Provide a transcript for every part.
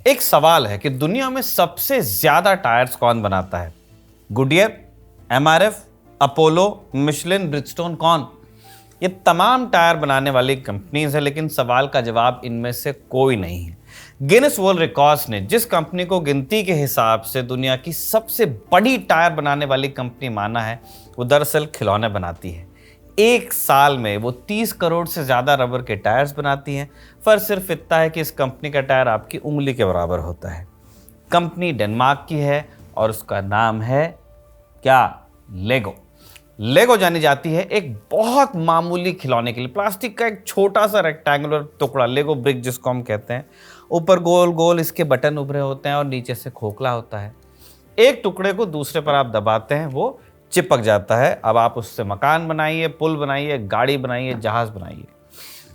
एक सवाल है कि दुनिया में सबसे ज्यादा टायर्स कौन बनाता है? Goodyear, MRF, Apollo, Michelin, Bridgestone, कौन? ये तमाम टायर बनाने वाली कंपनीज है, लेकिन सवाल का जवाब इनमें से कोई नहीं है। गिनेस वर्ल्ड रिकॉर्ड्स ने जिस कंपनी को गिनती के हिसाब से दुनिया की सबसे बड़ी टायर बनाने वाली कंपनी माना है, वो दरअसल खिलौने बनाती है। एक साल में वो 30 करोड़ से ज्यादा रबर के टायर्स बनाती हैं। फर्क सिर्फ इतना है कि इस कंपनी का टायर आपकी उंगली के बराबर होता है। कंपनी डेनमार्क की है और उसका नाम है क्या? लेगो। लेगो जानी जाती है एक बहुत मामूली खिलौने के लिए। प्लास्टिक का एक छोटा सा रेक्टेंगुलर टुकड़ा, लेगो ब्रिक जिसको हम कहते हैं। ऊपर गोल गोल इसके बटन उभरे होते हैं और नीचे से खोखला होता है। एक टुकड़े को दूसरे पर आप दबाते हैं, वो चिपक जाता है। अब आप उससे मकान बनाइए, पुल बनाइए, गाड़ी बनाइए, जहाज बनाइए।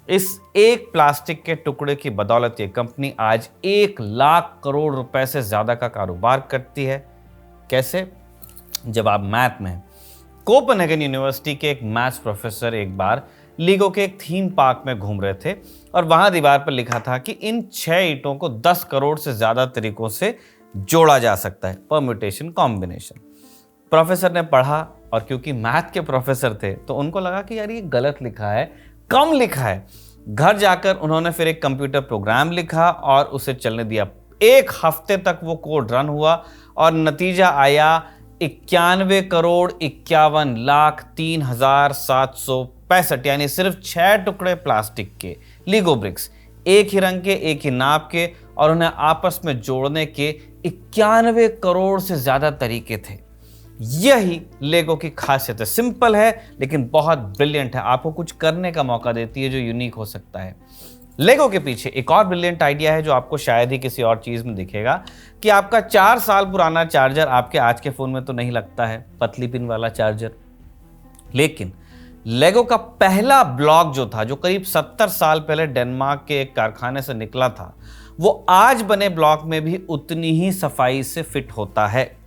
इस एक प्लास्टिक के टुकड़े की बदौलत ये कंपनी आज 1 लाख करोड़ रुपए से ज्यादा का कारोबार करती है। कैसे? जब आप मैथ में, कोपेनहेगन यूनिवर्सिटी के एक मैथ्स प्रोफेसर एक बार लीगो के एक थीम पार्क में घूम रहे थे और वहां दीवार पर लिखा था कि इन 6 ईंटों को 10 करोड़ से ज्यादा तरीकों से जोड़ा जा सकता है, परम्यूटेशन, कॉम्बिनेशन। प्रोफेसर ने पढ़ा और क्योंकि मैथ के प्रोफेसर थे तो उनको लगा कि यार ये गलत लिखा है, कम लिखा है। घर जाकर उन्होंने फिर एक कंप्यूटर प्रोग्राम लिखा और उसे चलने दिया। 1 हफ्ते तक वो कोड रन हुआ और नतीजा आया 91,51,03,765, यानी सिर्फ 6 टुकड़े प्लास्टिक के लीगो ब्रिक्स, एक ही रंग के, एक ही नाप के, और उन्हें आपस में जोड़ने के 91 करोड़ से ज्यादा तरीके थे। यही लेगो की खासियत है। सिंपल है लेकिन बहुत ब्रिलियंट है। आपको कुछ करने का मौका देती है जो यूनिक हो सकता है। लेगो के पीछे एक और ब्रिलियंट आइडिया है जो आपको शायद ही किसी और चीज में दिखेगा कि आपका 4 साल पुराना चार्जर आपके आज के फोन में तो नहीं लगता है, पतली पिन वाला चार्जर। लेकिन लेगो का पहला ब्लॉक जो था, जो करीब 70 साल पहले डेनमार्क के एक कारखाने से निकला था, वो आज बने ब्लॉक में भी उतनी ही सफाई से फिट होता है।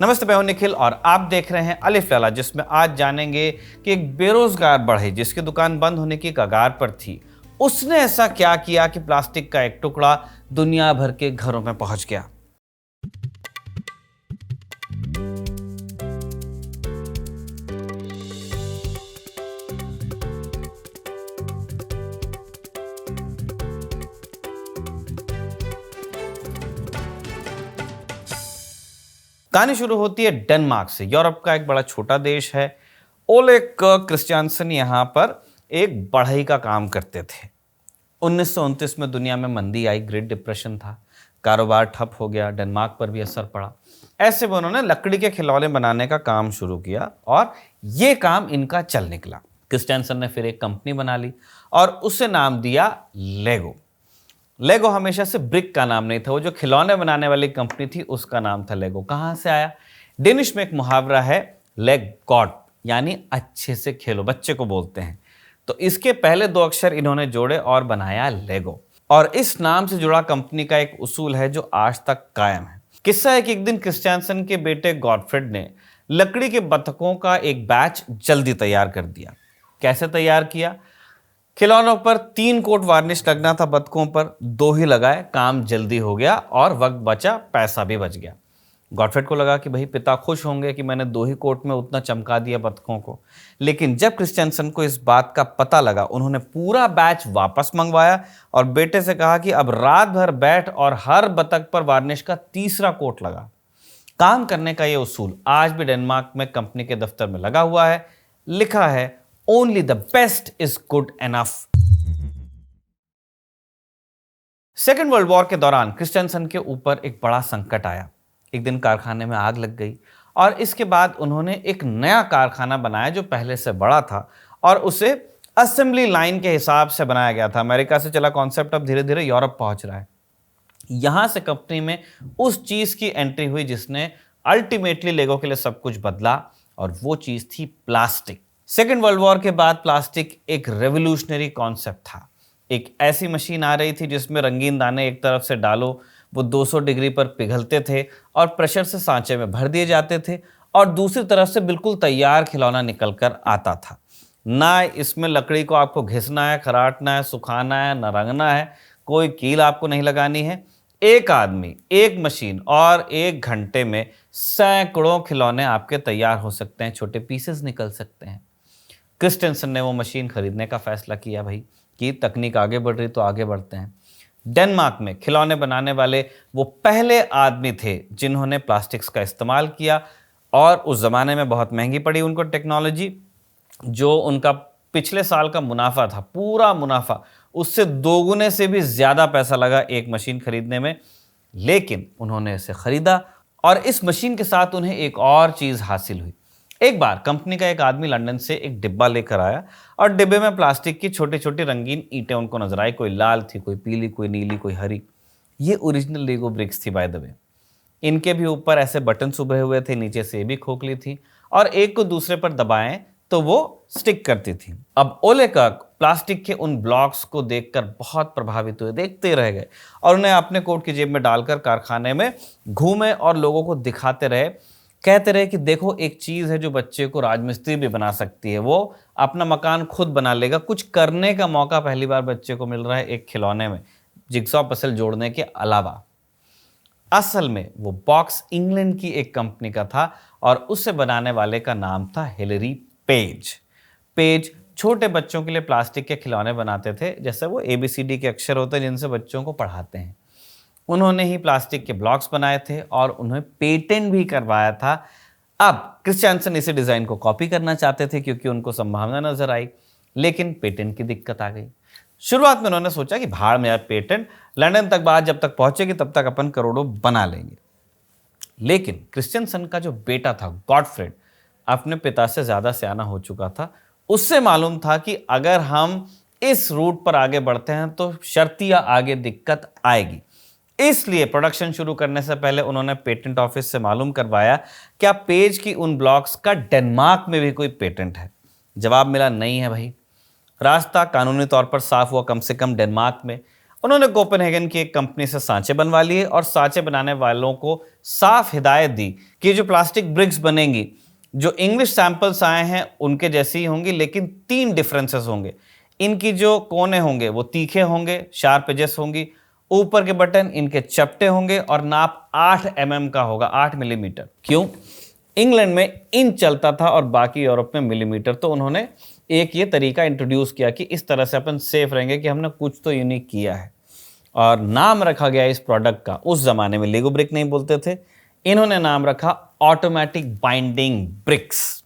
नमस्ते, मैं हूं निखिल और आप देख रहे हैं अलिफ लाला, जिसमें आज जानेंगे कि एक बेरोजगार बढ़ई जिसकी दुकान बंद होने की कगार पर थी, उसने ऐसा क्या किया कि प्लास्टिक का एक टुकड़ा दुनिया भर के घरों में पहुंच गया। कहानी शुरू होती है डेनमार्क से। यूरोप का एक बड़ा छोटा देश है। ओले क्रिस्टियानसन यहां पर एक बढ़ई का काम करते थे। 1929 में दुनिया में मंदी आई, ग्रेट डिप्रेशन था, कारोबार ठप हो गया, डेनमार्क पर भी असर पड़ा। ऐसे में उन्होंने लकड़ी के खिलौने बनाने का काम शुरू किया और ये काम इनका चल निकला। क्रिस्टियानसन ने फिर एक कंपनी बना ली और उसे नाम दिया लेगो। लेगो हमेशा से ब्रिक का नाम नहीं था, वो जो खिलौने बनाने वाली कंपनी थी उसका नाम था लेगो। कहां से आया? डेनिश में एक मुहावरा है, लेग गॉड, यानी अच्छे से खेलो, बच्चे को बोलते हैं। तो इसके पहले 2 अक्षर इन्होंने जोड़े और बनाया लेगो। और इस नाम से जुड़ा कंपनी का एक उसूल है जो आज तक कायम है। किस्सा है कि एक दिन क्रिस्टियानसन के बेटे गॉडफ्रेड ने लकड़ी के बतखों का एक बैच जल्दी तैयार कर दिया। कैसे तैयार किया? खिलौनों पर 3 कोट वार्निश लगना था, बतखों पर 2 ही लगाए, काम जल्दी हो गया और वक्त बचा, पैसा भी बच गया। गॉडफ्रेड को लगा कि भाई पिता खुश होंगे कि मैंने 2 ही कोट में उतना चमका दिया बतखों को। लेकिन जब क्रिस्टियानसन को इस बात का पता लगा, उन्होंने पूरा बैच वापस मंगवाया और बेटे से कहा कि अब रात भर बैठ और हर बतख पर वार्निश का 3रा कोट लगा। काम करने का यह उसूल आज भी डेनमार्क में कंपनी के दफ्तर में लगा हुआ है। लिखा है, only the best is good enough. Second world war के दौरान क्रिस्टियानसन के ऊपर एक बड़ा संकट आया। एक दिन कारखाने में आग लग गई और इसके बाद उन्होंने एक नया कारखाना बनाया जो पहले से बड़ा था और उसे असेंबली लाइन के हिसाब से बनाया गया था। अमेरिका से चला कॉन्सेप्ट अब धीरे धीरे यूरोप पहुंच रहा है। यहां से कंपनी में उस चीज की एंट्री हुई जिसने अल्टीमेटली लेगो के लिए सब कुछ बदला, और वो चीज थी प्लास्टिक। सेकेंड वर्ल्ड वॉर के बाद प्लास्टिक एक रेवोल्यूशनरी कॉन्सेप्ट था। एक ऐसी मशीन आ रही थी जिसमें रंगीन दाने एक तरफ से डालो, वो 200 डिग्री पर पिघलते थे और प्रेशर से सांचे में भर दिए जाते थे, और दूसरी तरफ से बिल्कुल तैयार खिलौना निकल कर आता था। ना इसमें लकड़ी को आपको घिसना है, खराटना है, सुखाना है, न रंगना है, कोई कील आपको नहीं लगानी है। एक आदमी, एक मशीन और एक घंटे में सैकड़ों खिलौने आपके तैयार हो सकते हैं, छोटे पीसेस निकल सकते हैं। क्रिस्टेंसन ने वो मशीन खरीदने का फैसला किया भाई कि तकनीक आगे बढ़ रही तो आगे बढ़ते हैं। डेनमार्क में खिलौने बनाने वाले वो पहले आदमी थे जिन्होंने प्लास्टिक्स का इस्तेमाल किया, और उस जमाने में बहुत महंगी पड़ी उनको टेक्नोलॉजी। जो उनका पिछले साल का मुनाफा था, पूरा मुनाफा, उससे दोगुने से भी ज्यादा पैसा लगा एक मशीन खरीदने में। लेकिन उन्होंने इसे खरीदा और इस मशीन के साथ उन्हें एक और चीज हासिल हुई। एक बार कंपनी का एक आदमी लंदन से एक डिब्बा लेकर आया और डिब्बे में प्लास्टिक की छोटी छोटी रंगीन ईंटें उनको नजर आई। कोई लाल थी, कोई पीली, कोई नीली, कोई हरी। ये ओरिजिनल लेगो ब्रिक्स थी बाय द वे। इनके भी ऊपर ऐसे बटन उभरे हुए थे, नीचे से भी खोखली थी और एक को दूसरे पर दबाएं तो वो स्टिक करती थी। अब ओले कर्क प्लास्टिक के उन ब्लॉक्स को देखकर बहुत प्रभावित हुए, देखते रह गए और उन्हें अपने कोट की जेब में डालकर कारखाने में घूमे और लोगों को दिखाते रहे, कहते रहे कि देखो एक चीज है जो बच्चे को राजमिस्त्री भी बना सकती है, वो अपना मकान खुद बना लेगा। कुछ करने का मौका पहली बार बच्चे को मिल रहा है एक खिलौने में, जिगसॉ पजल जोड़ने के अलावा। असल में वो बॉक्स इंग्लैंड की एक कंपनी का था और उसे बनाने वाले का नाम था हिलरी पेज। पेज छोटे बच्चों के लिए प्लास्टिक के खिलौने बनाते थे, जैसे वो ABCD के अक्षर होते हैं जिनसे बच्चों को पढ़ाते हैं। उन्होंने ही प्लास्टिक के ब्लॉक्स बनाए थे और उन्हें पेटेंट भी करवाया था। अब क्रिस्टियांसन इसी डिजाइन को कॉपी करना चाहते थे क्योंकि उनको संभावना नजर आई, लेकिन पेटेंट की दिक्कत आ गई। शुरुआत में उन्होंने सोचा कि भाड़ में यार पेटेंट, लंदन तक बात जब तक पहुंचेगी तब तक अपन करोड़ों बना लेंगे। लेकिन क्रिस्टियांसन का जो बेटा था गॉडफ्रेड, अपने पिता से ज्यादा सियाना हो चुका था। उससे मालूम था कि अगर हम इस रूट पर आगे बढ़ते हैं तो शर्तिया आगे दिक्कत आएगी। इसलिए प्रोडक्शन शुरू करने से पहले उन्होंने पेटेंट ऑफिस से मालूम करवाया क्या पेज की उन ब्लॉक्स का डेनमार्क में भी कोई पेटेंट है। जवाब मिला नहीं है भाई। रास्ता कानूनी तौर पर साफ हुआ कम से कम डेनमार्क में। उन्होंने कोपेनहेगन की एक कंपनी से सांचे बनवा लिए और सांचे बनाने वालों को साफ हिदायत दी कि जो प्लास्टिक ब्रिक्स बनेंगी, जो इंग्लिश सैंपल्स आए हैं उनके जैसी ही होंगी, लेकिन 3 डिफरेंसेस होंगे। इनकी जो कोने होंगे वो तीखे होंगे, शार्प एजेस होंगी, ऊपर के बटन इनके चपटे होंगे और नाप 8 mm का होगा, 8 मिलीमीटर। क्यों? इंग्लैंड में इंच चलता था और बाकी यूरोप में मिलीमीटर। तो उन्होंने एक ये तरीका इंट्रोड्यूस किया कि इस तरह से अपन सेफ रहेंगे कि हमने कुछ तो यूनिक किया है, और नाम रखा गया इस प्रोडक्ट का, उस जमाने में लेगो ब्रिक नहीं बोलते थे, इन्होंने नाम रखा ऑटोमेटिक बाइंडिंग ब्रिक्स।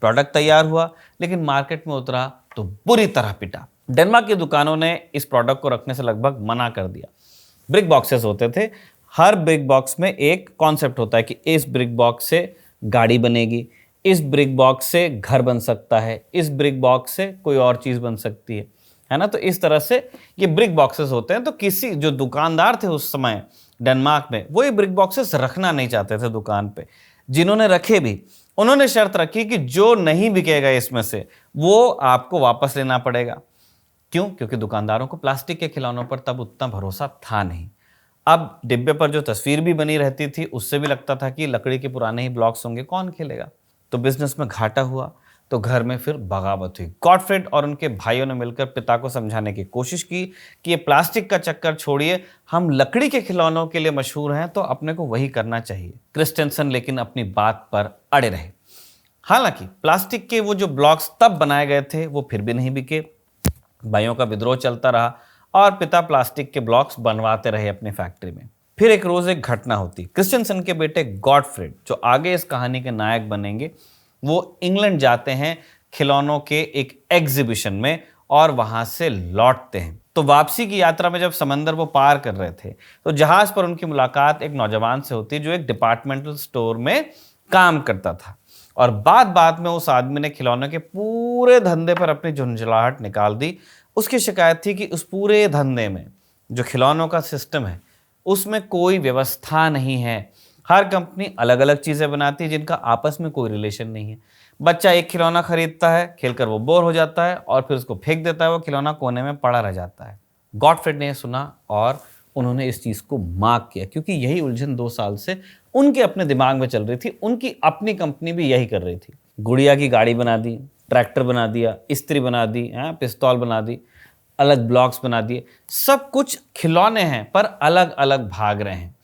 प्रोडक्ट तैयार हुआ लेकिन मार्केट में उतरा तो बुरी तरह पिटा। डेनमार्क की दुकानों ने इस प्रोडक्ट को रखने से लगभग मना कर दिया। ब्रिक बॉक्सेस होते थे, हर ब्रिक बॉक्स में एक कॉन्सेप्ट होता है कि इस ब्रिक बॉक्स से गाड़ी बनेगी, इस ब्रिक बॉक्स से घर बन सकता है, इस ब्रिक बॉक्स से कोई और चीज बन सकती है ना। तो इस तरह से ये ब्रिक बॉक्सेस होते हैं। तो किसी जो दुकानदार थे उस समय डेनमार्क में, वो ये ब्रिक बॉक्सेस रखना नहीं चाहते थे दुकान पे। जिन्होंने रखे भी, उन्होंने शर्त रखी कि जो नहीं बिकेगा इसमें से वो आपको वापस लेना पड़ेगा। क्यों? क्योंकि दुकानदारों को प्लास्टिक के खिलौनों पर तब उतना भरोसा था नहीं। अब डिब्बे पर जो तस्वीर भी बनी रहती थी उससे भी लगता था कि लकड़ी के पुराने ही ब्लॉक्स होंगे, कौन खेलेगा। तो बिजनेस में घाटा हुआ तो घर में फिर बगावत हुई। गॉडफ्रेड और उनके भाइयों ने मिलकर पिता को समझाने की कोशिश की कि ये प्लास्टिक का चक्कर छोड़िए, हम लकड़ी के खिलौनों के लिए मशहूर हैं तो अपने को वही करना चाहिए। क्रिस्टियांसन लेकिन अपनी बात पर अड़े रहे। हालांकि प्लास्टिक के वो जो ब्लॉक्स तब बनाए गए थे वो फिर भी नहीं बिके। भाइयों का विद्रोह चलता रहा और पिता प्लास्टिक के ब्लॉक्स बनवाते रहे अपनी फैक्ट्री में। फिर एक रोज एक घटना होती। क्रिस्टियांसन के बेटे गॉडफ्रेड, जो आगे इस कहानी के नायक बनेंगे, वो इंग्लैंड जाते हैं खिलौनों के एक एग्जीबिशन में और वहां से लौटते हैं। तो वापसी की यात्रा में जब समंदर वो पार कर रहे थे तो जहाज पर उनकी मुलाकात एक नौजवान से होती है जो एक डिपार्टमेंटल स्टोर में काम करता था। और बात बात में उस आदमी ने खिलौनों के पूरे धंधे पर अपनी झुंझलाहट निकाल दी। उसकी शिकायत थी कि उस पूरे धंधे में जो खिलौनों का सिस्टम है उसमें कोई व्यवस्था नहीं है। हर कंपनी अलग अलग चीजें बनाती है जिनका आपस में कोई रिलेशन नहीं है। बच्चा एक खिलौना खरीदता है, खेलकर वो बोर हो जाता है और फिर उसको फेंक देता है, वो खिलौना कोने में पड़ा रह जाता है। गॉडफ्रेड ने सुना और उन्होंने इस चीज को मार्क किया, क्योंकि यही उलझन 2 साल से उनके अपने दिमाग में चल रही थी। उनकी अपनी कंपनी भी यही कर रही थी। गुड़िया की गाड़ी बना दी, ट्रैक्टर बना दिया, इस्त्री बना दी, पिस्तौल बना दी। अलग ब्लॉक्स बना दिए, सब कुछ खिलौने हैं पर अलग अलग भाग रहे हैं।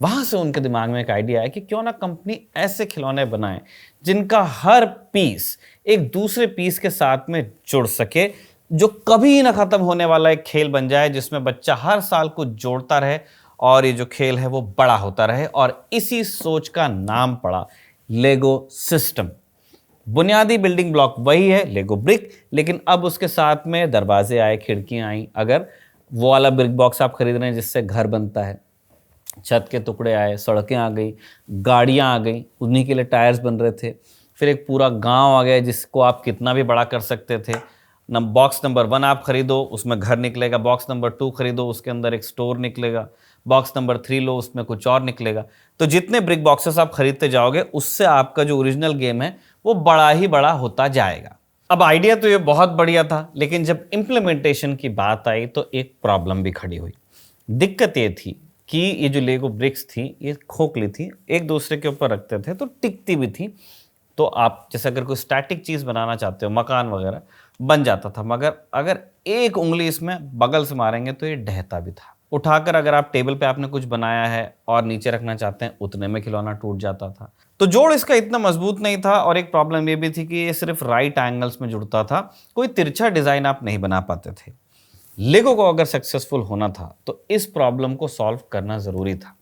वहां से उनके दिमाग में एक आइडिया है कि क्यों ना कंपनी ऐसे खिलौने बनाए जिनका हर पीस एक दूसरे पीस के साथ में जुड़ सके, जो कभी ना खत्म होने वाला एक खेल बन जाए जिसमें बच्चा हर साल कुछ जोड़ता रहे और ये जो खेल है वो बड़ा होता रहे। और इसी सोच का नाम पड़ा लेगो सिस्टम। बुनियादी बिल्डिंग ब्लॉक वही है, लेगो ब्रिक, लेकिन अब उसके साथ में दरवाजे आए, खिड़कियां आई। अगर वो वाला ब्रिक बॉक्स आप खरीद रहे हैं जिससे घर बनता है, छत के टुकड़े आए, सड़कें आ गई, गाड़ियां आ गई, उन्हीं के लिए टायर्स बन रहे थे। फिर एक पूरा गांव आ गया जिसको आप कितना भी बड़ा कर सकते थे। बॉक्स नंबर 1 आप खरीदो, उसमें घर निकलेगा। बॉक्स नंबर 2 खरीदो, उसके अंदर एक स्टोर निकलेगा। बॉक्स नंबर 3 लो, उसमें कुछ और निकलेगा। तो जितने ब्रिक बॉक्सेस आप खरीदते जाओगे उससे आपका जो ओरिजिनल गेम है वो बड़ा ही बड़ा होता जाएगा। अब आइडिया तो ये बहुत बढ़िया था, लेकिन जब इम्प्लीमेंटेशन की बात आई तो एक प्रॉब्लम भी खड़ी हुई। दिक्कत ये थी कि ये जो लेगो ब्रिक्स थी ये खोखली थी, एक दूसरे के ऊपर रखते थे तो टिकती भी थी। तो आप जैसे अगर कोई स्टैटिक चीज़ बनाना चाहते हो, मकान वगैरह बन जाता था, मगर अगर एक उंगली इसमें बगल से मारेंगे तो ये ढहता भी था। उठाकर अगर आप टेबल पे आपने कुछ बनाया है और नीचे रखना चाहते हैं, उतने में खिलौना टूट जाता था। तो जोड़ इसका इतना मजबूत नहीं था। और एक प्रॉब्लम ये भी थी कि ये सिर्फ राइट एंगल्स में जुड़ता था, कोई तिरछा डिज़ाइन आप नहीं बना पाते थे। लेगो को अगर सक्सेसफुल होना था तो इस प्रॉब्लम को सॉल्व करना ज़रूरी था।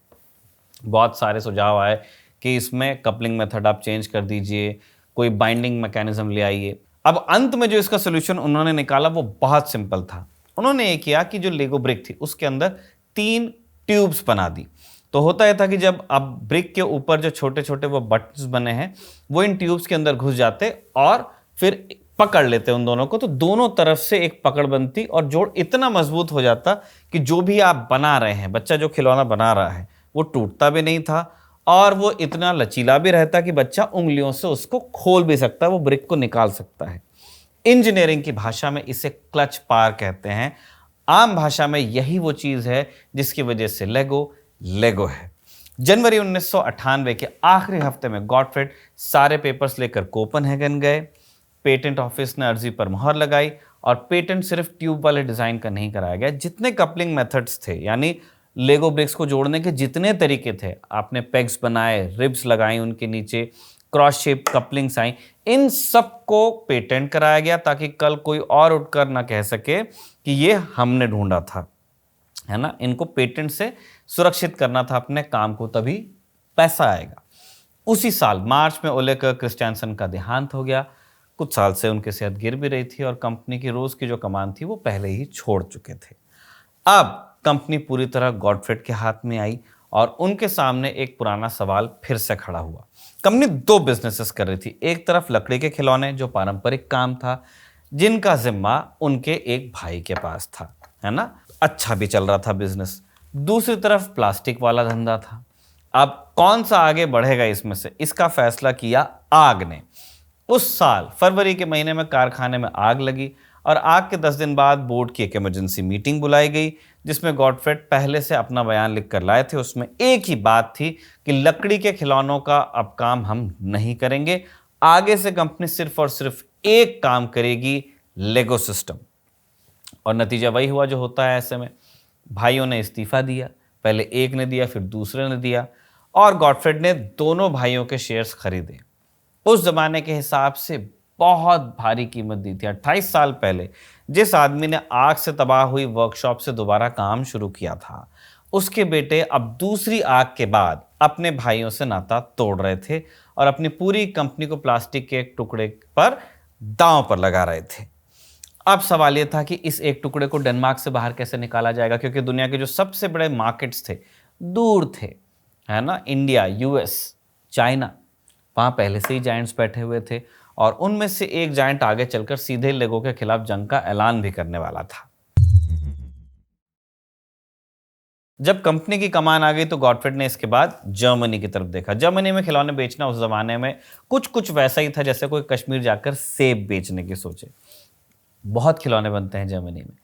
बहुत सारे सुझाव आए कि इसमें कपलिंग मेथड आप चेंज कर दीजिए, कोई बाइंडिंग मैकेनिज्म ले आइए। अब अंत में जो इसका सोल्यूशन उन्होंने निकाला वो बहुत सिंपल था। उन्होंने ये किया कि जो लेगो ब्रिक थी उसके अंदर 3 ट्यूब्स बना दी। तो होता यह था कि जब अब ब्रिक के ऊपर जो छोटे छोटे वो बटन्स बने हैं वो इन ट्यूब्स के अंदर घुस जाते और फिर पकड़ लेते उन दोनों को, तो दोनों तरफ से एक पकड़ बनती और जोड़ इतना मजबूत हो जाता कि जो भी आप बना रहे हैं, बच्चा जो खिलौना बना रहा है वो टूटता भी नहीं था और वो इतना लचीला भी रहता कि बच्चा उंगलियों से उसको खोल भी सकता है, वो ब्रिक को निकाल सकता है। इंजीनियरिंग की भाषा में इसे क्लच पार कहते हैं। आम भाषा में यही वो चीज है जिसकी वजह से लेगो लेगो है। जनवरी 1998 के आखिरी हफ्ते में गॉटफ्रेड सारे पेपर्स लेकर कोपनहेगन गए। पेटेंट ऑफिस ने अर्जी पर मुहर लगाई और पेटेंट सिर्फ ट्यूब वाले डिजाइन का नहीं कराया गया, जितने कपलिंग मेथड्स थे, यानी लेगो ब्रिक्स को जोड़ने के जितने तरीके थे, आपने पेग्स बनाए, रिब्स लगाई उनके नीचे, क्रॉस शेप कपलिंग्स आई, इन सबको पेटेंट कराया गया ताकि कल कोई और उठकर ना कह सके कि ये हमने ढूंढा था, है ना। इनको पेटेंट से सुरक्षित करना था अपने काम को, तभी पैसा आएगा। उसी साल मार्च में ओलेकर क्रिस्टियानसन का देहांत हो गया। कुछ साल से उनकी सेहत गिर भी रही थी और कंपनी की रोज की जो कमान थी वो पहले ही छोड़ चुके थे। अब कंपनी पूरी तरह गॉटफ्रेड के हाथ में आई और उनके सामने एक पुराना सवाल फिर से खड़ा हुआ। कंपनी 2 बिजनेसेस कर रही थी। एक तरफ लकड़ी के खिलौने जो पारंपरिक काम था, जिनका जिम्मा उनके एक भाई के पास था, है ना, अच्छा भी चल रहा था बिजनेस। दूसरी तरफ प्लास्टिक वाला धंधा था। अब कौन सा आगे बढ़ेगा इसमें से, इसका फैसला किया आग ने। उस साल फरवरी के महीने में कारखाने में आग लगी और आग के 10 दिन बाद बोर्ड की एक इमरजेंसी मीटिंग बुलाई गई जिसमें गॉटफ्रेड पहले से अपना बयान लिख कर लाए थे। उसमें एक ही बात थी कि लकड़ी के खिलौनों का अब काम हम नहीं करेंगे, आगे से कंपनी सिर्फ और सिर्फ एक काम करेगी, लेगो सिस्टम। और नतीजा वही हुआ जो होता है ऐसे में। भाइयों ने इस्तीफा दिया, पहले एक ने दिया फिर दूसरे ने दिया और गॉटफ्रेड ने दोनों भाइयों के शेयर्स खरीदे। उस जमाने के हिसाब से बहुत भारी कीमत दी थी। 28 साल पहले जिस आदमी ने आग से तबाह हुई वर्कशॉप से दोबारा काम शुरू किया था, उसके बेटे अब दूसरी आग के बाद अपने भाइयों से नाता तोड़ रहे थे और अपनी पूरी कंपनी को प्लास्टिक के एक टुकड़े पर दांव पर लगा रहे थे। अब सवाल यह था कि इस एक टुकड़े को डेनमार्क से बाहर कैसे निकाला जाएगा, क्योंकि दुनिया के जो सबसे बड़े मार्केट्स थे दूर थे, है ना, इंडिया, यूएस, चाइना, वहां पहले से ही जायंट्स बैठे हुए थे और उनमें से एक जायंट आगे चलकर सीधे लेगो के खिलाफ जंग का ऐलान भी करने वाला था। जब कंपनी की कमान आ गई तो गॉटफ्रेड ने इसके बाद जर्मनी की तरफ देखा। जर्मनी में खिलौने बेचना उस जमाने में कुछ कुछ वैसा ही था जैसे कोई कश्मीर जाकर सेब बेचने की सोचे। बहुत खिलौने बनते हैं जर्मनी में।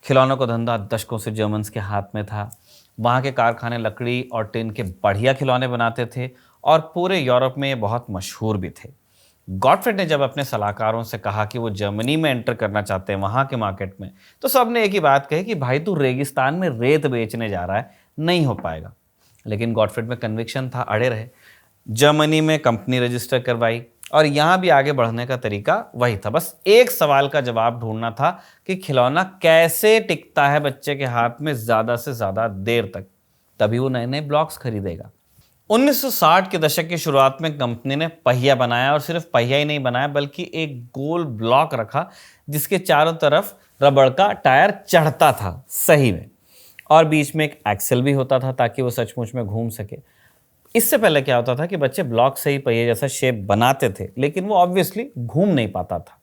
खिलौनों का धंधा दशकों से जर्मन्स के हाथ में था। वहाँ के कारखाने लकड़ी और टिन के बढ़िया खिलौने बनाते थे और पूरे यूरोप में ये बहुत मशहूर भी थे। गॉटफ्रे ने जब अपने सलाहकारों से कहा कि वो जर्मनी में एंटर करना चाहते हैं वहाँ के मार्केट में, तो सबने एक ही बात कही कि भाई तू रेगिस्तान में रेत बेचने जा रहा है, नहीं हो पाएगा। लेकिन गॉटफ्रे में कन्विक्शन था, अड़े रहे। जर्मनी में कंपनी रजिस्टर करवाई और यहाँ भी आगे बढ़ने का तरीका वही था। बस एक सवाल का जवाब ढूंढना था कि खिलौना कैसे टिकता है बच्चे के हाथ में ज़्यादा से ज़्यादा देर तक, तभी वो नए नए ब्लॉक्स खरीदेगा। 1960 के दशक की शुरुआत में कंपनी ने पहिया बनाया और सिर्फ पहिया ही नहीं बनाया बल्कि एक गोल ब्लॉक रखा जिसके चारों तरफ रबड़ का टायर चढ़ता था सही में, और बीच में एक एक्सेल भी होता था ताकि वो सचमुच में घूम सके। इससे पहले क्या होता था कि बच्चे ब्लॉक से ही पहिए जैसा शेप बनाते थे, लेकिन वो ऑब्वियसली घूम नहीं पाता था।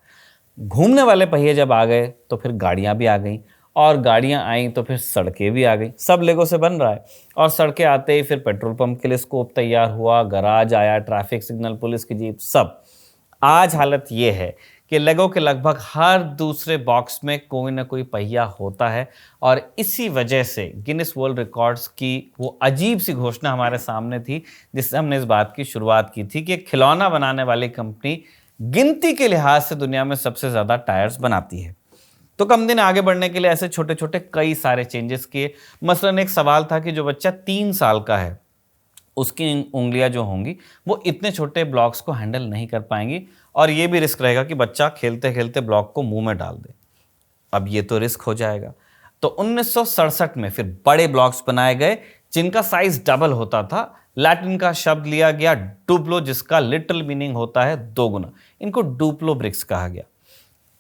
घूमने वाले पहिए जब आ गए तो फिर गाड़ियां भी आ गईं, और गाड़ियां आई तो फिर सड़कें भी आ गई। सब लेगो से बन रहा है, और सड़कें आते ही फिर पेट्रोल पंप के लिए स्कोप तैयार हुआ, गराज आया, ट्रैफिक सिग्नल, पुलिस की जीप, सब। आज हालत ये है कि लेगो के लगभग हर दूसरे बॉक्स में कोई ना कोई पहिया होता है, और इसी वजह से गिनीज वर्ल्ड रिकॉर्ड्स की वो अजीब सी घोषणा हमारे सामने थी जिससे हमने इस बात की शुरुआत की थी कि खिलौना बनाने वाली कंपनी गिनती के लिहाज से दुनिया में सबसे ज़्यादा टायर्स बनाती है। तो कंपनी ने आगे बढ़ने के लिए ऐसे छोटे छोटे कई सारे चेंजेस किए। मसलन एक सवाल था कि जो बच्चा 3 साल का है उसकी उंगलियां जो होंगी वो इतने छोटे ब्लॉक्स को हैंडल नहीं कर पाएंगी, और ये भी रिस्क रहेगा कि बच्चा खेलते खेलते ब्लॉक को मुंह में डाल दे। अब ये तो रिस्क हो जाएगा। तो 1967 में फिर बड़े ब्लॉक्स बनाए गए जिनका साइज डबल होता था। लैटिन का शब्द लिया गया डुप्लो, जिसका लिटिल मीनिंग होता है दोगुना। इनको डुप्लो ब्रिक्स कहा गया।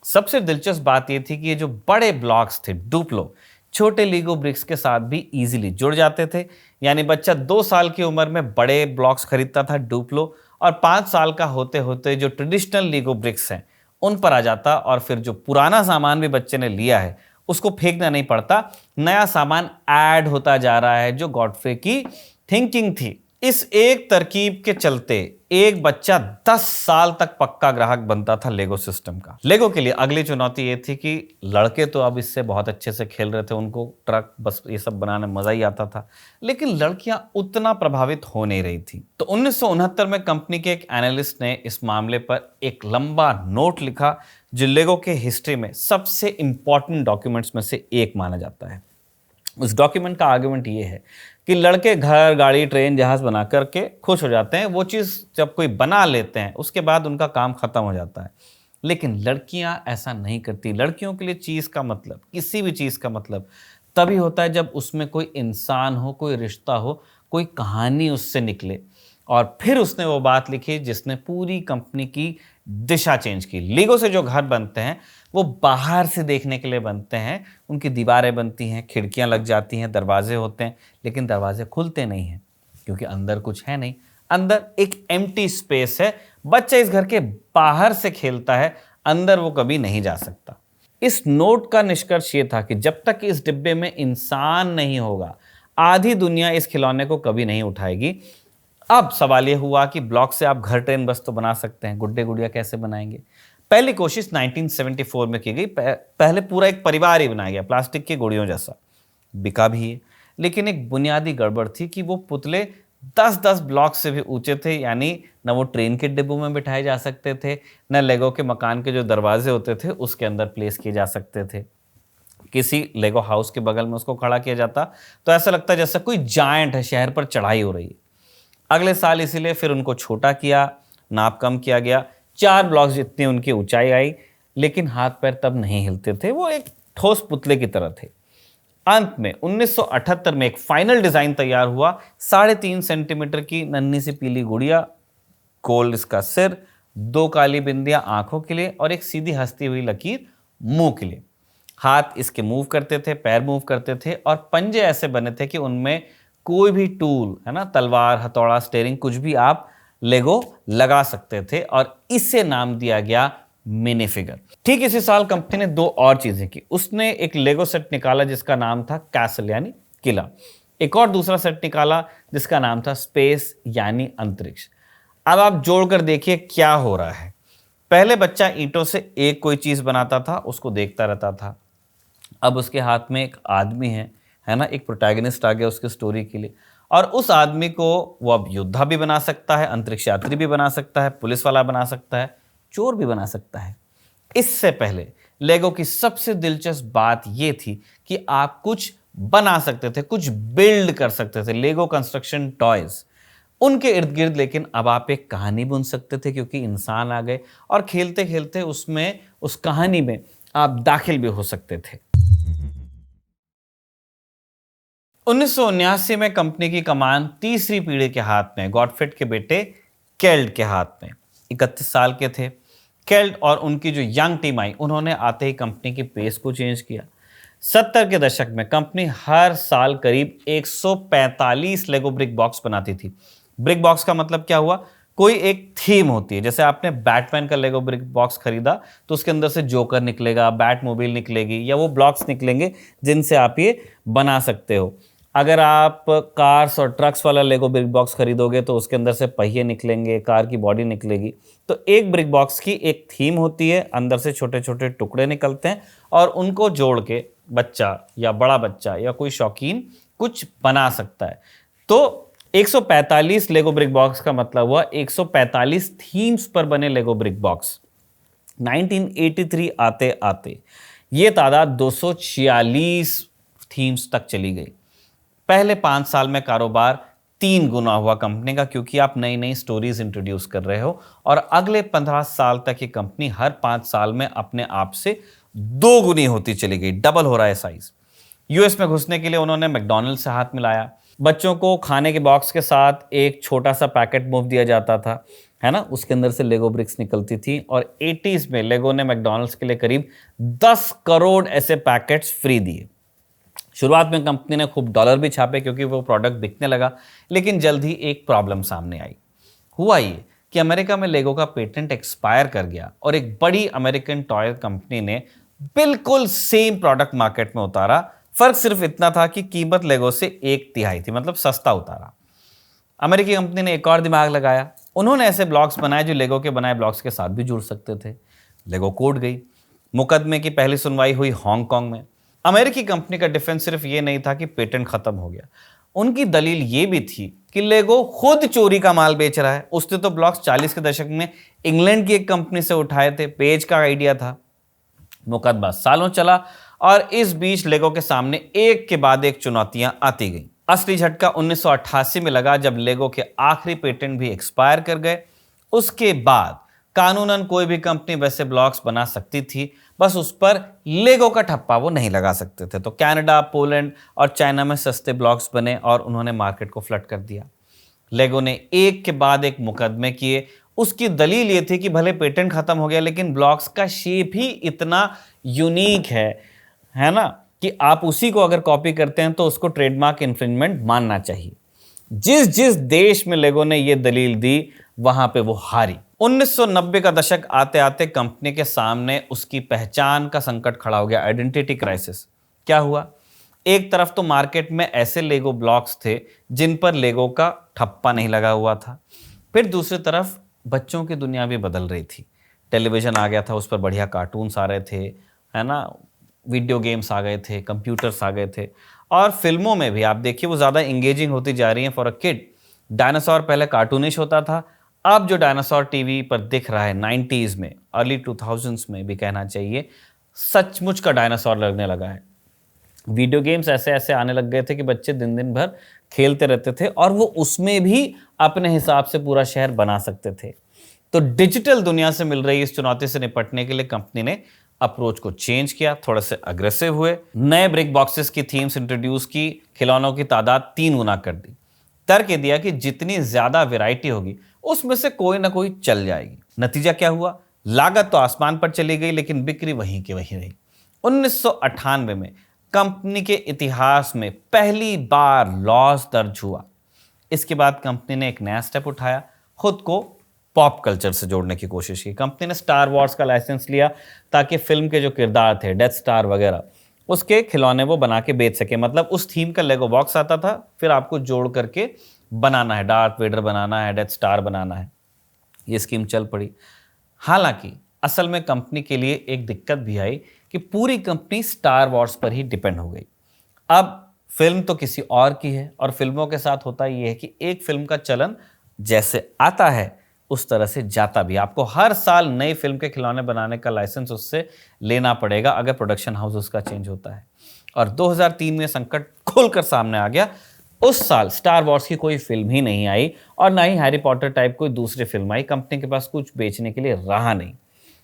सबसे दिलचस्प बात यह थी कि ये जो बड़े ब्लॉक्स थे डुप्लो, छोटे लीगो ब्रिक्स के साथ भी इजीली जुड़ जाते थे। यानी बच्चा 2 साल की उम्र में बड़े ब्लॉक्स खरीदता था डुप्लो, और 5 साल का होते होते जो ट्रेडिशनल लीगो ब्रिक्स हैं उन पर आ जाता, और फिर जो पुराना सामान भी बच्चे ने लिया है उसको फेंकना नहीं पड़ता, नया सामान ऐड होता जा रहा है, जो गॉटफ्रे की थिंकिंग थी। इस एक तरकीब के चलते एक बच्चा 10 साल तक पक्का ग्राहक बनता था लेगो सिस्टम का। लेगो के लिए अगली चुनौती ये थी कि लड़के तो अब इससे बहुत अच्छे से खेल रहे थे, उनको ट्रक बस ये सब बनाने मजा ही आता था, लेकिन लड़कियां उतना प्रभावित हो नहीं रही थी। तो 1969 में कंपनी के एक एनालिस्ट ने इस मामले पर एक लंबा नोट लिखा जो लेगो के हिस्ट्री में सबसे इंपॉर्टेंट डॉक्यूमेंट्स में से एक माना जाता है। उस डॉक्यूमेंट का आर्गुमेंट ये है कि लड़के घर, गाड़ी, ट्रेन, जहाज बना करके खुश हो जाते हैं। वो चीज़ जब कोई बना लेते हैं उसके बाद उनका काम खत्म हो जाता है, लेकिन लड़कियां ऐसा नहीं करती। लड़कियों के लिए चीज़ का मतलब, किसी भी चीज़ का मतलब तभी होता है जब उसमें कोई इंसान हो, कोई रिश्ता हो, कोई कहानी उससे निकले। और फिर उसने वो बात लिखी जिसने पूरी कंपनी की दिशा चेंज की। लीगो से जो घर बनते हैं वो बाहर से देखने के लिए बनते हैं, उनकी दीवारें बनती हैं, खिड़कियां लग जाती हैं, दरवाजे होते हैं, लेकिन दरवाजे खुलते नहीं हैं क्योंकि अंदर कुछ है नहीं। अंदर एक एम्प्टी स्पेस है। बच्चा इस घर के बाहर से खेलता है, अंदर वो कभी नहीं जा सकता। इस नोट का निष्कर्ष ये था कि जब तक इस डिब्बे में इंसान नहीं होगा, आधी दुनिया इस खिलौने को कभी नहीं उठाएगी। अब सवाल यह हुआ कि ब्लॉक से आप घर, ट्रेन, बस तो बना सकते हैं, गुड्डे गुड़िया कैसे बनाएंगे? पहली कोशिश 1974 में की गई। पहले पूरा एक परिवार ही बनाया गया, प्लास्टिक की गुड़ियों जैसा। बिका भी है, लेकिन एक बुनियादी गड़बड़ थी कि वो पुतले 10-10 ब्लॉक से भी ऊंचे थे। यानी न वो ट्रेन के डिब्बों में बिठाए जा सकते थे, न लेगो के मकान के जो दरवाजे होते थे उसके अंदर प्लेस किए जा सकते थे। किसी लेगो हाउस के बगल में उसको खड़ा किया जाता तो ऐसा लगता जैसे कोई जायंट है, शहर पर चढ़ाई हो रही है। अगले साल इसीलिए फिर उनको छोटा किया, नाप कम किया गया, 4 ब्लॉक्स जितनी उनकी ऊंचाई आई, लेकिन हाथ पैर तब नहीं हिलते थे, वो एक ठोस पुतले की तरह थे। अंत में 1978 में एक फाइनल डिजाइन तैयार हुआ। 3.5 सेंटीमीटर की नन्ही सी पीली गुड़िया, गोल इसका सिर, 2 काली बिंदियां आंखों के लिए और एक सीधी हंसती हुई लकीर मुंह के लिए। हाथ इसके मूव करते थे, पैर मूव करते थे, और पंजे ऐसे बने थे कि उनमें कोई भी टूल, है ना, तलवार, हथौड़ा, स्टेयरिंग, कुछ भी आप लेगो लगा सकते थे, और इससे नाम दिया गया मिनी फिगर। ठीक इसी साल कंपनी ने 2 और चीजें की। उसने एक लेगो सेट निकाला जिसका नाम था कैसल यानी किला। एक और दूसरा सेट निकाला जिसका नाम था स्पेस यानी अंतरिक्ष। अब आप जोड़कर देखिए क्या हो रहा है। पहले बच्चा ईंटों से एक कोई चीज बनाता था, उसको देखता रहता था। अब उसके हाथ में एक आदमी है ना, एक प्रोटैगनिस्ट आ गया उसकी स्टोरी के लिए, और उस आदमी को वो अब योद्धा भी बना सकता है, अंतरिक्ष यात्री भी बना सकता है, पुलिस वाला बना सकता है, चोर भी बना सकता है। इससे पहले लेगो की सबसे दिलचस्प बात यह थी कि आप कुछ बना सकते थे, कुछ बिल्ड कर सकते थे, लेगो कंस्ट्रक्शन टॉयज उनके इर्द गिर्द। लेकिन अब आप एक कहानी बुन सकते थे क्योंकि इंसान आ गए और खेलते खेलते उसमें, उस कहानी में आप दाखिल भी हो सकते थे। 1979 में कंपनी की कमान तीसरी पीढ़ी के हाथ में, गॉटफ्रेड के बेटे केल्ड के हाथ में। 31 साल के थे केल्ड और उनकी जो यंग टीम आई, उन्होंने आते ही कंपनी की पेस को चेंज किया। 70 के दशक में कंपनी हर साल करीब 145 लेगो ब्रिक बॉक्स बनाती थी। ब्रिक बॉक्स का मतलब क्या हुआ? कोई एक थीम होती है। जैसे आपने बैटमैन का लेगो ब्रिक बॉक्स खरीदा तो उसके अंदर से जोकर निकलेगा, बैट मोबाइल निकलेगी, या वो ब्लॉक्स निकलेंगे जिनसे आप ये बना सकते हो। अगर आप कार्स और ट्रक्स वाला लेगो ब्रिक बॉक्स खरीदोगे तो उसके अंदर से पहिए निकलेंगे, कार की बॉडी निकलेगी। तो एक ब्रिक बॉक्स की एक थीम होती है, अंदर से छोटे छोटे टुकड़े निकलते हैं और उनको जोड़ के बच्चा या बड़ा बच्चा या कोई शौकीन कुछ बना सकता है। तो 145 लेगो ब्रिक बॉक्स का मतलब हुआ 145 थीम्स पर बने लेगो ब्रिक बॉक्स। 1983 आते आते ये तादाद 246 थीम्स तक चली गई। पहले 5 साल में कारोबार 3 गुना हुआ कंपनी का, क्योंकि आप नई नई स्टोरीज इंट्रोड्यूस कर रहे हो। और अगले 15 साल तक ये कंपनी हर 5 साल में अपने आप से 2 गुनी होती चली गई, डबल हो रहा है साइज। यूएस में घुसने के लिए उन्होंने मैकडॉनल्ड से हाथ मिलाया। बच्चों को खाने के बॉक्स के साथ एक छोटा सा पैकेट मुफ्त दिया जाता था, है ना, उसके अंदर से लेगो ब्रिक्स निकलती थी। और 80s में लेगो ने मैकडॉनल्ड्स के लिए करीब 10 करोड़ ऐसे पैकेट्स फ्री दिए। शुरुआत में कंपनी ने खूब डॉलर भी छापे क्योंकि वो प्रोडक्ट बिकने लगा। लेकिन जल्द ही एक प्रॉब्लम सामने आई। हुआ ये कि अमेरिका में लेगो का पेटेंट एक्सपायर कर गया और एक बड़ी अमेरिकन टॉय कंपनी ने बिल्कुल सेम प्रोडक्ट मार्केट में उतारा। फर्क सिर्फ इतना था कि कीमत लेगो से 1/3 थी, मतलब सस्ता उतारा। अमेरिकी कंपनी ने एक और दिमाग लगाया। उन्होंने ऐसे ब्लॉक्स बनाए जो लेगो के बनाए ब्लॉक्स के साथ भी जुड़ सकते थे। लेगो कोर्ट गई। मुकदमे की पहली सुनवाई हुई हांगकांग में। अमेरिकी कंपनी का डिफेंस सिर्फ ये नहीं था कि पेटेंट खत्म हो गया, उनकी दलील ये भी थी कि लेगो खुद चोरी का माल बेच रहा है। उसने तो ब्लॉक्स 40 के दशक में इंग्लैंड की एक कंपनी से उठाए थे, पेज का आइडिया था। मुकदमा सालों चला और इस बीच लेगो के सामने एक के बाद एक चुनौतियां आती गई। असली झटका 1988 में लगा जब लेगो के आखिरी पेटेंट भी एक्सपायर कर गए। उसके बाद कानूनन कोई भी कंपनी वैसे ब्लॉक्स बना सकती थी, बस उस पर लेगो का ठप्पा वो नहीं लगा सकते थे। तो कनाडा, पोलैंड और चाइना में सस्ते ब्लॉक्स बने और उन्होंने मार्केट को फ्लड कर दिया। लेगो ने एक के बाद एक मुकदमे किए। उसकी दलील ये थी कि भले पेटेंट खत्म हो गया लेकिन ब्लॉक्स का शेप ही इतना यूनिक है ना, कि आप उसी को अगर कॉपी करते हैं तो उसको ट्रेडमार्क इन्फ्रिंजमेंट मानना चाहिए। जिस जिस देश में लेगो ने यह दलील दी वहां पे वो हारी। 1990 का दशक आते आते कंपनी के सामने उसकी पहचान का संकट खड़ा हो गया, आइडेंटिटी क्राइसिस। क्या हुआ? एक तरफ तो मार्केट में ऐसे लेगो ब्लॉक्स थे जिन पर लेगो का ठप्पा नहीं लगा हुआ था। फिर दूसरी तरफ बच्चों की दुनिया भी बदल रही थी। टेलीविजन आ गया था, उस पर बढ़िया कार्टून्स आ रहे थे, है ना, वीडियो गेम्स आ गए थे, कंप्यूटर्स आ गए थे। और फिल्मों में भी आप देखिए वो ज़्यादा इंगेजिंग होती जा रही हैं फॉर अ किड। डायनासोर पहले कार्टूनिश होता था, अब जो डायनासोर टीवी पर दिख रहा है 90s में, अर्ली 2000s में भी कहना चाहिए, सचमुच का डायनासोर लगने लगा है। वीडियो गेम्स ऐसे ऐसे आने लग गए थे कि बच्चे दिन दिन भर खेलते रहते थे और वो उसमें भी अपने हिसाब से पूरा शहर बना सकते थे। तो डिजिटल दुनिया से मिल रही इस चुनौती से निपटने के लिए कंपनी ने अप्रोच को चेंज किया, थोड़े से अग्रेसिव हुए, नए ब्रिक बॉक्सेस की थीम्स इंट्रोड्यूस की, खिलौनों की तादाद 3 गुना कर दी। तर्क दिया कि जितनी ज्यादा वैरायटी होगी उसमें से कोई ना कोई चल जाएगी। नतीजा क्या हुआ? लागत तो आसमान पर चली गई लेकिन बिक्री वहीं की वहीं रही। 1998 में कंपनी के इतिहास में पहली बार लॉस दर्ज हुआ। इसके बाद कंपनी ने एक नया स्टेप उठाया, खुद को पॉप कल्चर से जोड़ने की कोशिश की। कंपनी ने स्टार वॉर्स का लाइसेंस लिया ताकि फिल्म के जो किरदार थे, डेथ स्टार वगैरह, उसके खिलौने वो बना के बेच सके। मतलब उस थीम का लेगो बॉक्स आता था, फिर आपको जोड़ करके बनाना है, डार्थ वेडर बनाना है, डेथ स्टार बनाना है। ये स्कीम चल पड़ी। हालांकि असल में कंपनी के लिए एक दिक्कत भी आई कि पूरी कंपनी स्टार वॉर्स पर ही डिपेंड हो गई। अब फिल्म तो किसी और की है, और फिल्मों के साथ होता ये है कि एक फिल्म का चलन जैसे आता है उस तरह से जाता भी। आपको हर साल नई फिल्म के खिलौने बनाने का लाइसेंस उससे लेना पड़ेगा अगर प्रोडक्शन हाउस उसका चेंज होता है। और 2003 में संकट खुलकर सामने आ गया। उस साल स्टार वॉर्स की कोई फिल्म ही नहीं आई और ना ही हैरी पॉटर टाइप कोई दूसरी फिल्म आई। कंपनी के पास कुछ बेचने के लिए रहा नहीं।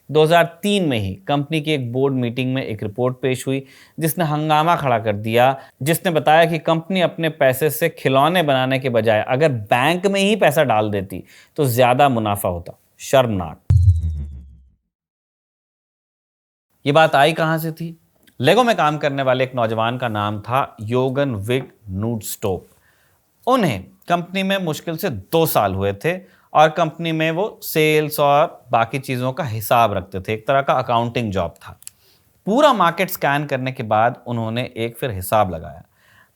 2003 में ही कंपनी की एक बोर्ड मीटिंग में एक रिपोर्ट पेश हुई जिसने हंगामा खड़ा कर दिया, जिसने बताया कि कंपनी अपने पैसे से खिलौने बनाने के बजाय अगर बैंक में ही पैसा डाल देती तो ज्यादा मुनाफा होता। शर्मनाक। ये बात आई कहां से थी? लेगो में काम करने वाले एक नौजवान का नाम था योगन विग नूडस्टोप। उन्हें कंपनी में मुश्किल से 2 साल हुए थे और कंपनी में वो सेल्स और बाकी चीज़ों का हिसाब रखते थे। एक तरह का अकाउंटिंग जॉब था। पूरा मार्केट स्कैन करने के बाद उन्होंने एक फिर हिसाब लगाया।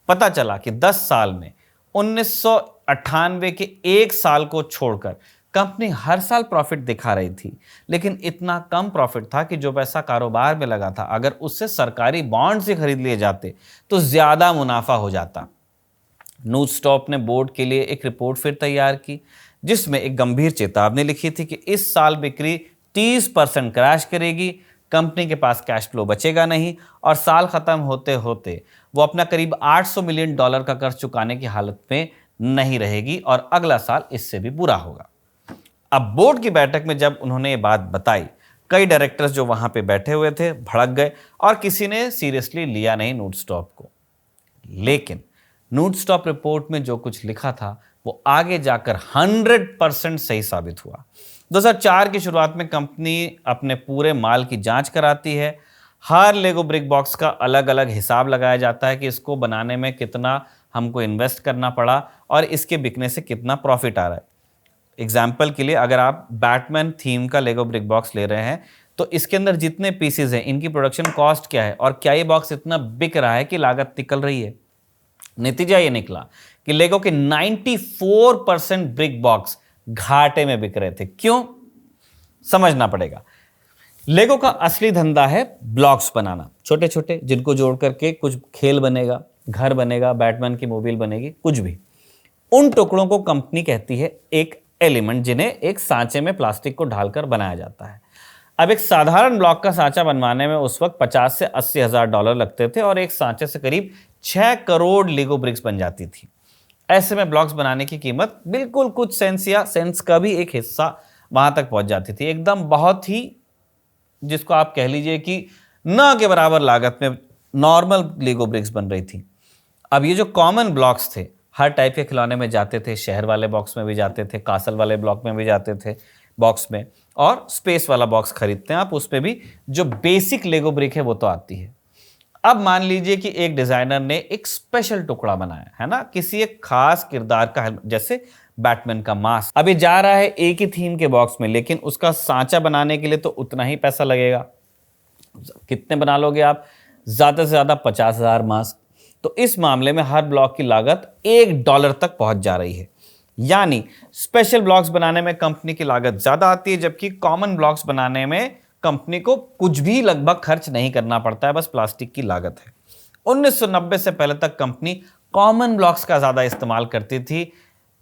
पता चला कि 10 साल में 1998 के एक साल को छोड़कर कंपनी हर साल प्रॉफिट दिखा रही थी, लेकिन इतना कम प्रॉफिट था कि जो पैसा कारोबार में लगा था अगर उससे सरकारी बॉन्ड से खरीद लिए जाते तो ज्यादा मुनाफा हो जाता। नूडस्टॉप ने बोर्ड के लिए एक रिपोर्ट फिर तैयार की जिसमें एक गंभीर चेतावनी लिखी थी कि इस साल बिक्री 30% क्रैश करेगी, कंपनी के पास कैश फ्लो बचेगा नहीं और साल खत्म होते होते वो अपना करीब $800 मिलियन का कर्ज चुकाने की हालत में नहीं रहेगी और अगला साल इससे भी बुरा होगा। अब बोर्ड की बैठक में जब उन्होंने ये बात बताई, कई डायरेक्टर्स जो वहां पे बैठे हुए थे भड़क गए और किसी ने सीरियसली लिया नहीं नूडस्टॉप को। लेकिन नूडस्टॉप रिपोर्ट में जो कुछ लिखा था वो आगे जाकर 100% सही साबित हुआ। 2004 की शुरुआत में कंपनी अपने पूरे माल की जांच कराती है। हर लेगो ब्रिक बॉक्स का अलग अलग हिसाब लगाया जाता है कि इसको बनाने में कितना हमको इन्वेस्ट करना पड़ा और इसके बिकने से कितना प्रॉफिट आ रहा है। एग्जाम्पल के लिए अगर आप बैटमैन थीम का लेगो ब्रिक बॉक्स ले रहे हैं तो इसके अंदर जितने पीसेज हैं इनकी प्रोडक्शन कॉस्ट क्या है और क्या ये बॉक्स इतना बिक रहा है कि लागत निकल रही है। नतीजा ये निकला कि लेगो के 94% ब्रिक बॉक्स घाटे में बिक रहे थे। क्यों? समझना पड़ेगा। लेगो का असली धंधा है ब्लॉक्स बनाना, छोटे छोटे, जिनको जोड़ करके कुछ खेल बनेगा, घर बनेगा, बैटमैन की मोबाइल बनेगी, कुछ भी। उन टुकड़ों को कंपनी कहती है एक एलिमेंट, जिन्हें एक सांचे में प्लास्टिक को ढालकर बनाया जाता है। अब एक साधारण ब्लॉक का सांचा बनवाने में उस वक्त 50 से 80 हजार डॉलर लगते थे और एक सांचे से करीब 6 करोड़ लेगो ब्रिक्स बन जाती थी। ऐसे में ब्लॉक्स बनाने की कीमत बिल्कुल कुछ सेंस या सेंस का भी एक हिस्सा वहां तक पहुंच जाती थी। एकदम बहुत ही, जिसको आप कह लीजिए कि ना के बराबर लागत में नॉर्मल लेगो ब्रिक्स बन रही थी। अब ये जो कॉमन ब्लॉक्स थे हर टाइप के खिलौने में जाते थे, शहर वाले बॉक्स में भी जाते थे, कासल वाले ब्लॉक में भी जाते थे बॉक्स में, और स्पेस वाला बॉक्स खरीदते हैं आप, उसमें भी जो बेसिक लेगो ब्रिक है वो तो आती है। अब मान लीजिए कि एक डिजाइनर ने एक स्पेशल टुकड़ा बनाया है ना, किसी एक खास किरदार का, जैसे बैटमैन का मास्क। अब ये जा रहा है एक ही थीम के बॉक्स में, लेकिन उसका सांचा बनाने के लिए तो उतना ही पैसा लगेगा। कितने बना लोगे आप? ज्यादा से ज्यादा 50,000 मास्क। तो इस मामले में हर ब्लॉक की लागत $1 तक पहुंच जा रही है। यानी स्पेशल ब्लॉक्स बनाने में कंपनी की लागत ज्यादा आती है, जबकि कॉमन ब्लॉक्स बनाने में कंपनी को कुछ भी लगभग खर्च नहीं करना पड़ता है, बस प्लास्टिक की लागत है। 1990 से पहले तक कंपनी कॉमन ब्लॉक्स का ज्यादा इस्तेमाल करती थी,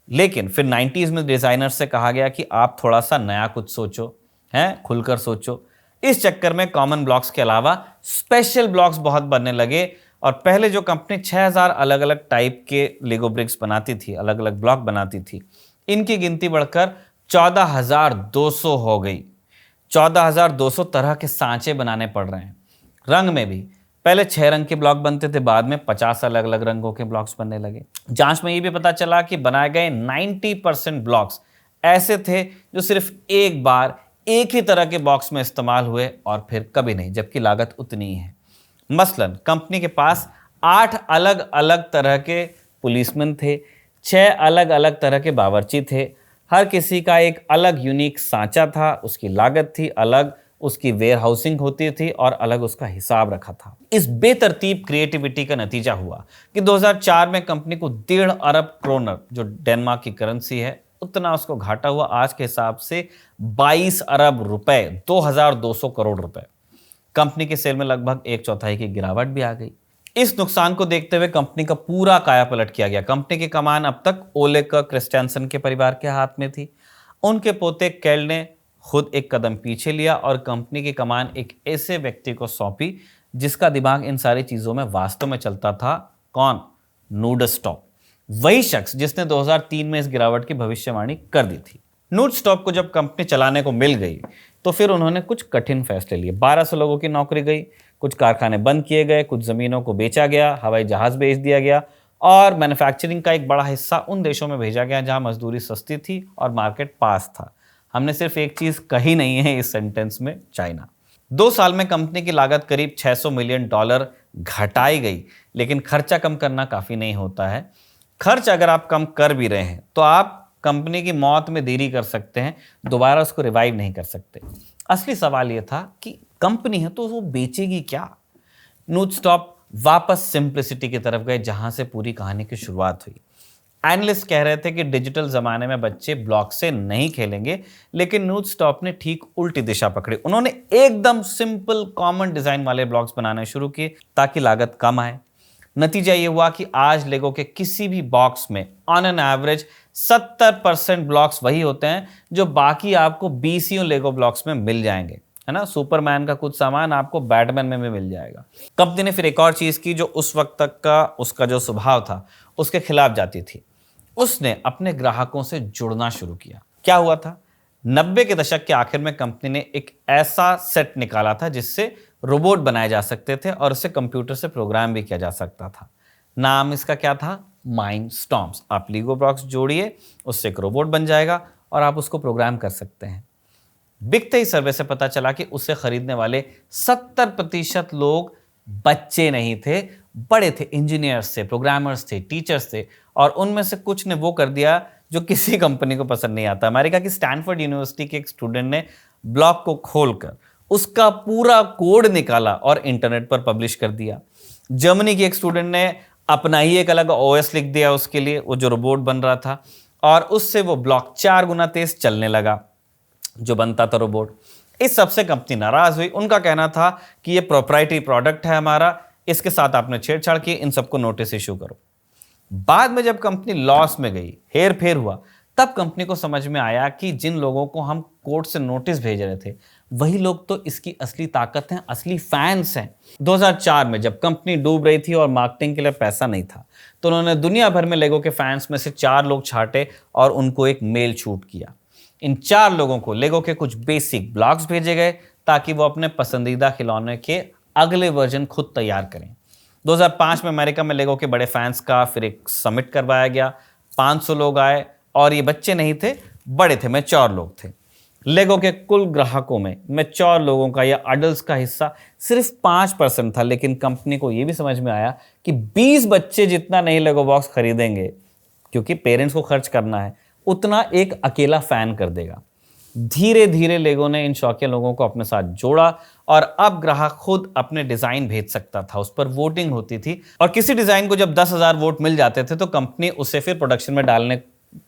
लेकिन फिर 90s में डिजाइनर से कहा गया कि आप थोड़ा सा नया कुछ सोचो, हैं, खुलकर सोचो। इस चक्कर में कॉमन ब्लॉक्स के अलावा स्पेशल ब्लॉक्स बहुत बनने लगे और पहले जो कंपनी 6000 अलग अलग टाइप के लेगो ब्रिक्स बनाती थी, अलग अलग ब्लॉक बनाती थी, इनकी गिनती बढ़कर 14,200 हो गई। 14,200 तरह के सांचे बनाने पड़ रहे हैं। रंग में भी पहले 6 रंग के ब्लॉक बनते थे, बाद में 50 अलग अलग रंगों के ब्लॉक्स बनने लगे। जांच में ये भी पता चला कि बनाए गए 90% ब्लॉक्स ऐसे थे जो सिर्फ एक बार एक ही तरह के बॉक्स में इस्तेमाल हुए और फिर कभी नहीं, जबकि लागत उतनी ही है। मसलन कंपनी के पास 8 अलग अलग तरह के पुलिसमैन थे, 6 अलग अलग तरह के बावर्ची थे, हर किसी का एक अलग यूनिक सांचा था, उसकी लागत थी अलग, उसकी वेयर हाउसिंग होती थी और अलग उसका हिसाब रखा था। इस बेतरतीब क्रिएटिविटी का नतीजा हुआ कि 2004 में कंपनी को 1.5 अरब क्रोनर, जो डेनमार्क की करेंसी है, उतना उसको घाटा हुआ। आज के हिसाब से 22 अरब रुपए, 2200 करोड़ रुपए। कंपनी के सेल में लगभग 1/4 की गिरावट भी आ गई। इस नुकसान को देखते हुए कंपनी का पूरा कायापलट किया गया। कंपनी की कमान अब तक ओले क्रिस्टियांसन के परिवार के हाथ में थी। उनके पोते केल ने खुद एक कदम पीछे लिया और कंपनी की कमान एक ऐसे व्यक्ति को सौंपी जिसका दिमाग इन सारी चीजों में वास्तव में चलता था। कौन? नूडस्टॉप, वही शख्स जिसने 2003 में इस गिरावट की भविष्यवाणी कर दी थी। नूडस्टॉप को जब कंपनी चलाने को मिल गई तो फिर उन्होंने कुछ कठिन फैसले लिए। 1200 लोगों की नौकरी गई, कुछ कारखाने बंद किए गए, कुछ जमीनों को बेचा गया, हवाई जहाज बेच दिया गया और मैन्युफैक्चरिंग का एक बड़ा हिस्सा उन देशों में भेजा गया जहां मजदूरी सस्ती थी और मार्केट पास था। हमने सिर्फ एक चीज कही नहीं है इस सेंटेंस में, चाइना। 2 साल में कंपनी की लागत करीब $600 मिलियन घटाई गई, लेकिन खर्चा कम करना काफी नहीं होता है। खर्च अगर आप कम कर भी रहे हैं तो आप कंपनी की मौत में देरी कर सकते हैं, दोबारा उसको रिवाइव नहीं कर सकते। असली सवाल यह था कि कंपनी है तो वो बेचेगी क्या। नूडस्टॉप वापस सिंप्लिसिटी की तरफ गए जहां से पूरी कहानी की शुरुआत हुई। एनालिस्ट कह रहे थे कि डिजिटल जमाने में बच्चे ब्लॉक से नहीं खेलेंगे, लेकिन नूडस्टॉप ने ठीक उल्टी दिशा पकड़ी। उन्होंने एकदम सिंपल कॉमन डिजाइन वाले ब्लॉक्स बनाने शुरू किए ताकि लागत कम आए। नतीजा ये हुआ कि आज लेगो के किसी भी बॉक्स में ऑन एन एवरेज 70% ब्लॉक्स वही होते हैं जो बाकी आपको 20 लेगो ब्लॉक्स में मिल जाएंगे, है ना। सुपरमैन का कुछ सामान आपको बैटमैन में भी मिल जाएगा। कंपनी ने फिर एक और चीज की जो उस वक्त तक का उसका जो स्वभाव था उसके खिलाफ जाती थी। उसने अपने ग्राहकों से जुड़ना शुरू किया। क्या हुआ था? 90 के दशक के आखिर में कंपनी ने एक ऐसा सेट निकाला था जिससे रोबोट बनाए जा सकते थे और उसे कंप्यूटर से प्रोग्राम भी किया जा सकता था। नाम इसका क्या था? माइंडस्टॉर्म्स। आप लीगो ब्लॉक्स जोड़िए, उससे एक रोबोट बन जाएगा और आप उसको प्रोग्राम कर सकते हैं। बिकते ही सर्वे से पता चला कि उसे खरीदने वाले 70% लोग बच्चे नहीं थे, बड़े थे, इंजीनियर्स थे, प्रोग्रामर्स थे, टीचर्स थे और उनमें से कुछ ने वो कर दिया जो किसी कंपनी को पसंद नहीं आता। अमेरिका की स्टैनफोर्ड यूनिवर्सिटी के एक स्टूडेंट ने ब्लॉक को खोलकर उसका पूरा कोड निकाला और इंटरनेट पर पब्लिश कर दिया। जर्मनी की एक स्टूडेंट ने अपना ही एक अलग ओएस लिख दिया उसके लिए, वो जो रोबोट बन रहा था, और उससे वो ब्लॉक 4 गुना तेज चलने लगा जो बनता था रोबोट। इस सबसे कंपनी नाराज हुई। उनका कहना था कि ये प्रोप्राइटरी प्रोडक्ट है हमारा, इसके साथ आपने छेड़छाड़ की, इन सबको नोटिस इशू करो। बाद में जब कंपनी लॉस में गई, हेर फेर हुआ, तब कंपनी को समझ में आया कि जिन लोगों को हम कोर्ट से नोटिस भेज रहे थे वही लोग तो इसकी असली ताकत हैं, असली फैंस हैं। 2004 में जब कंपनी डूब रही थी और मार्केटिंग के लिए पैसा नहीं था तो उन्होंने दुनिया भर में लेगो के फैंस में से 4 लोग छांटे और उनको एक मेल शूट किया। इन 4 लोगों को लेगो के कुछ बेसिक ब्लॉक्स भेजे गए ताकि वो अपने पसंदीदा खिलौने के अगले वर्जन खुद तैयार करें। 2005 में अमेरिका में लेगो के बड़े फैंस का फिर एक समिट करवाया गया। 500 लोग आए और ये बच्चे नहीं थे, बड़े थे, मैच्योर लोग थे। लेगो के कुल ग्राहकों में मैच्योर लोगों का या अडल्ट्स का हिस्सा सिर्फ 5% था, लेकिन कंपनी को यह भी समझ में आया कि 20 बच्चे जितना नहीं लेगो बॉक्स खरीदेंगे, क्योंकि पेरेंट्स को खर्च करना है, उतना एक अकेला फैन कर देगा। धीरे धीरे लेगो ने इन शौकिया लोगों को अपने साथ जोड़ा और अब ग्राहक खुद अपने डिजाइन भेज सकता था। उस पर वोटिंग होती थी और किसी डिजाइन को जब 10,000 वोट मिल जाते थे तो कंपनी उसे फिर प्रोडक्शन में डालने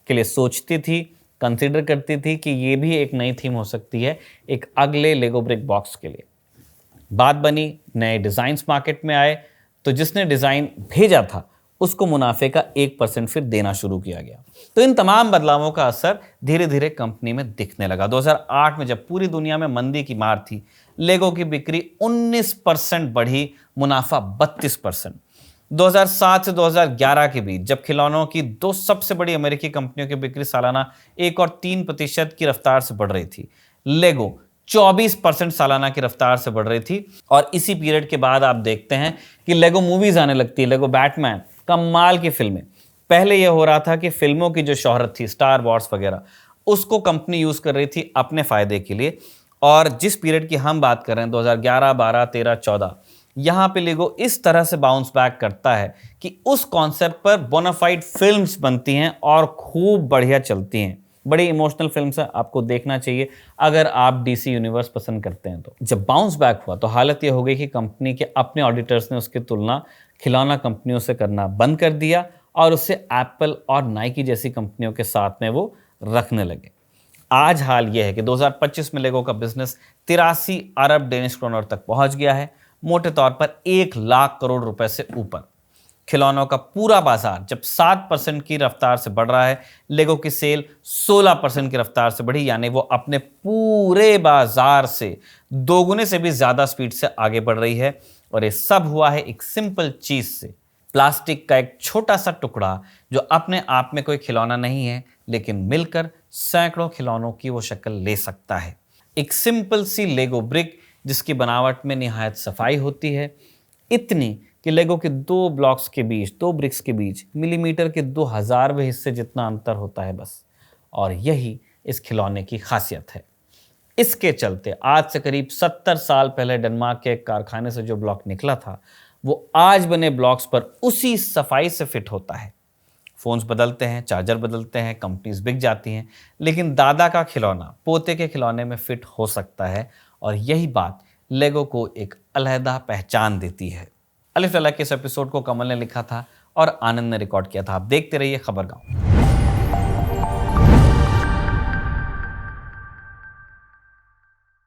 के लिए सोचती थी, कंसीडर करती थी कि ये भी एक नई थीम हो सकती है एक अगले लेगो ब्रिक बॉक्स के लिए। बात बनी, नए डिजाइन्स मार्केट में आए तो जिसने डिजाइन भेजा था उसको मुनाफे का 1% फिर देना शुरू किया गया। तो इन तमाम बदलावों का असर धीरे धीरे कंपनी में दिखने लगा। 2008 में जब पूरी दुनिया में मंदी की मार थी, लेगो की बिक्री 19% बढ़ी, मुनाफा 32%। 2007 से 2011 के बीच जब खिलौनों की 2 सबसे बड़ी अमेरिकी कंपनियों की बिक्री सालाना 1 और 3% की रफ्तार से बढ़ रही थी, लेगो 24% सालाना की रफ्तार से बढ़ रही थी। और इसी पीरियड के बाद आप देखते हैं कि लेगो मूवीज आने लगती है, लेगो बैटमैन, कमाल की फिल्में। पहले यह हो रहा था कि फिल्मों की जो शोहरत थी, स्टार वॉर्स वगैरह, उसको कंपनी यूज कर रही थी अपने फायदे के लिए। और जिस पीरियड की हम बात कर रहे हैं 2011, 12, 13, 14, यहां पे लेगो इस तरह से बाउंस बैक करता है कि उस कॉन्सेप्ट पर बोनाफाइड फिल्म्स बनती हैं और खूब बढ़िया चलती हैं। बड़ी इमोशनल फिल्म्स है, आपको देखना चाहिए अगर आप डीसी यूनिवर्स पसंद करते हैं तो। जब बाउंस बैक हुआ तो हालत यह हो गई कि कंपनी के अपने ऑडिटर्स ने उसकी तुलना खिलौना कंपनियों से करना बंद कर दिया और उससे एप्पल और नाइकी जैसी कंपनियों के साथ में वो रखने लगे। आज हाल यह है कि 2025 में लेगो का बिजनेस 83 अरब डेनिश क्रोनर तक पहुंच गया है। मोटे तौर पर 1 लाख करोड़ रुपए से ऊपर। खिलौनों का पूरा बाजार जब 7% की रफ्तार से बढ़ रहा है, लेगो की सेल 16% की रफ्तार से बढ़ी, यानी वो अपने पूरे बाजार से दोगुने से भी ज्यादा स्पीड से आगे बढ़ रही है। और ये सब हुआ है एक सिंपल चीज से, प्लास्टिक का एक छोटा सा टुकड़ा जो अपने आप में कोई खिलौना नहीं है, लेकिन मिलकर सैकड़ों खिलौनों की वो शक्ल ले सकता है। एक सिंपल सी लेगो ब्रिक जिसकी बनावट में निहायत सफाई होती है, इतनी कि लेगो के 2 ब्लॉक्स के बीच, 2 ब्रिक्स के बीच मिलीमीटर के 2000वें हिस्से जितना अंतर होता है बस। और यही इस खिलौने की खासियत है। इसके चलते आज से करीब 70 साल पहले डेनमार्क के एक कारखाने से जो ब्लॉक निकला था, वो आज बने ब्लॉक्स पर उसी सफाई से फिट होता है। फोन्स बदलते हैं, चार्जर बदलते हैं, कंपनीज बिक जाती हैं, लेकिन दादा का खिलौना पोते के खिलौने में फिट हो सकता है। और यही बात लेगो को एक अलहदा पहचान देती है। अलिफ लैला के इस एपिसोड को कमल ने लिखा था और आनंद ने रिकॉर्ड किया था। आप देखते रहिए खबरगांव।